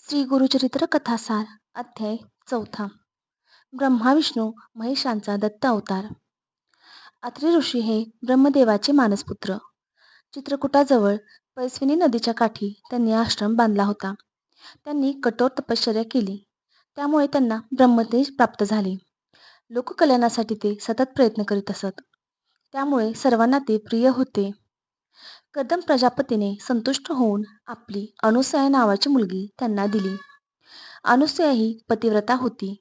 श्री गुरुचरित्र कथासार अध्याय 4. ब्रह्मा विष्णू महेशांचा दत्त अवतार. अत्रि ऋषी हे ब्रह्मदेवाचे मानसपुत्र. चित्रकूटाजवळ पैस्विनी नदीच्या काठी त्यांनी आश्रम बांधला होता. त्यांनी कठोर तपश्चर्या केली, त्यामुळे त्यांना ब्रह्मतेज प्राप्त झाले. लोककल्याणासाठी ते सतत प्रयत्न करीत असत, त्यामुळे सर्वांना ते प्रिय होते. कदम प्रजापतीने संतुष्ट होऊन आपली अनुसया नावाची मुलगी त्यांना दिली. अनुसया ही पतिव्रता होती.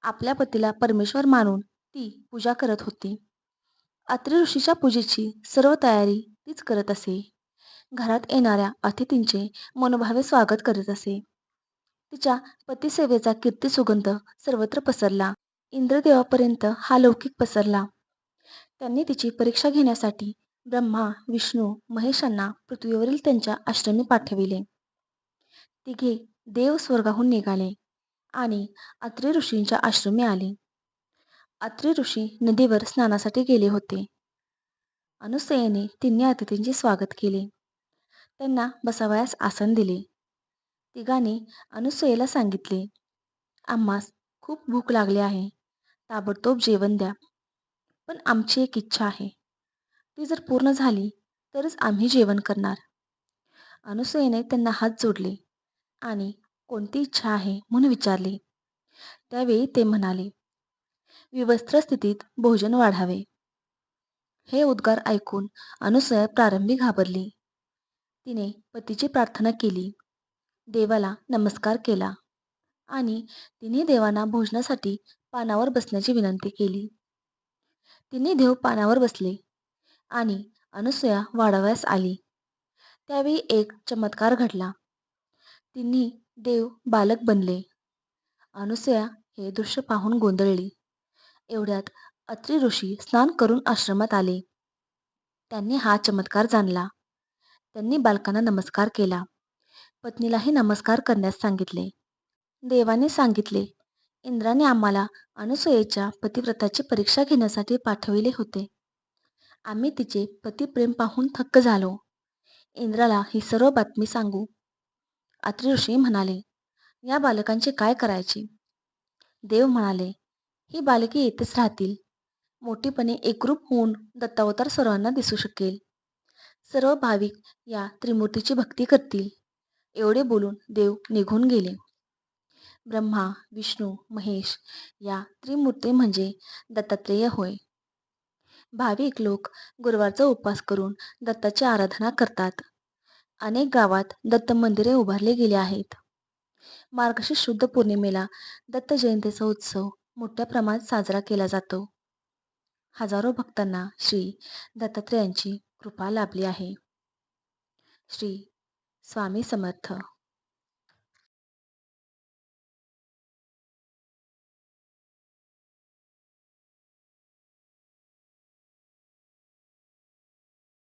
आपल्या पतीला परमेश्वर मानून ती पूजा करत होती. अत्रि ऋषीच्या पूजेची सर्व तयारी तीच करत असे. घरात येणाऱ्या अतिथींचे मनोभावे स्वागत करीत असे. तिच्या पतिसेवेचा कीर्ती सुगंध सर्वत्र पसरला. इंद्रदेवापर्यंत हा लौकिक पसरला. त्यांनी तिची परीक्षा घेण्यासाठी ब्रह्मा विष्णू महेशांना पृथ्वीवरील त्यांच्या आश्रमी पाठविले. तिघे देव स्वर्गाहून निघाले आणि अत्रि ऋषींच्या आश्रमी आले. अत्रि ऋषी नदीवर स्नानासाठी गेले होते. अनुसयेने तिन्ही अतिथींचे स्वागत केले. त्यांना बसावयास आसन दिले. तिघांनी अनुसयेला सांगितले, आम्हास खूप भूक लागली आहे, ताबडतोब जेवण द्या. पण आमची एक इच्छा आहे, ती जर पूर्ण झाली तरच आम्ही जेवण करणार. अनुसयेने त्यांना हात जोडले आणि कोणती इच्छा आहे म्हणून विचारले. त्यावेळी ते म्हणाले, विवस्त्र स्थितीत भोजन वाढावे. हे उद्गार ऐकून अनुसया प्रारंभी घाबरली. तिने पतीची प्रार्थना केली, देवाला नमस्कार केला आणि तिन्ही देवांना भोजनासाठी पानावर बसण्याची विनंती केली. तिन्ही देव पानावर बसले आणि अनुसया वाढावयास आली. त्यावेळी एक चमत्कार घडला. तिन्ही देव बालक बनले. अनुसया हे दृश्य पाहून गोंधळली. एवढ्यात अत्रि ऋषी स्नान करून आश्रमात आले. त्यांनी हा चमत्कार जाणला. त्यांनी बालकांना नमस्कार केला. पत्नीलाही नमस्कार करण्यास सांगितले. देवाने सांगितले, इंद्राने आम्हाला अनुसयेच्या पतिव्रताची परीक्षा घेण्यासाठी पाठविले होते. आम्ही तिचे पतिप्रेम पाहून थक्क झालो. इंद्राला ही सर्व बातमी सांगू. अत्रि ऋषी म्हणाले, या बालकांचे काय करायचे? देव म्हणाले, ही बालके येथेच राहतील. मोठीपणे एकरूप होऊन दत्तावतार सर्वांना दिसू शकेल. सर्व भाविक या त्रिमूर्तीची भक्ती करतील. एवढे बोलून देव निघून गेले. ब्रह्मा विष्णू महेश या त्रिमूर्ती म्हणजे दत्तात्रेय होय. भाविक लोक गुरुवारचा उपवास करून दत्ताची आराधना करतात. अनेक गावात दत्त मंदिरे उभारली गेली आहेत. मार्गशीर्ष शुद्ध पौर्णिमेला दत्त जयंतीचा उत्सव मोठ्या प्रमाणात साजरा केला जातो. हजारो भक्तांना श्री दत्तात्रेयांची कृपा लाभली आहे. श्री स्वामी समर्थ.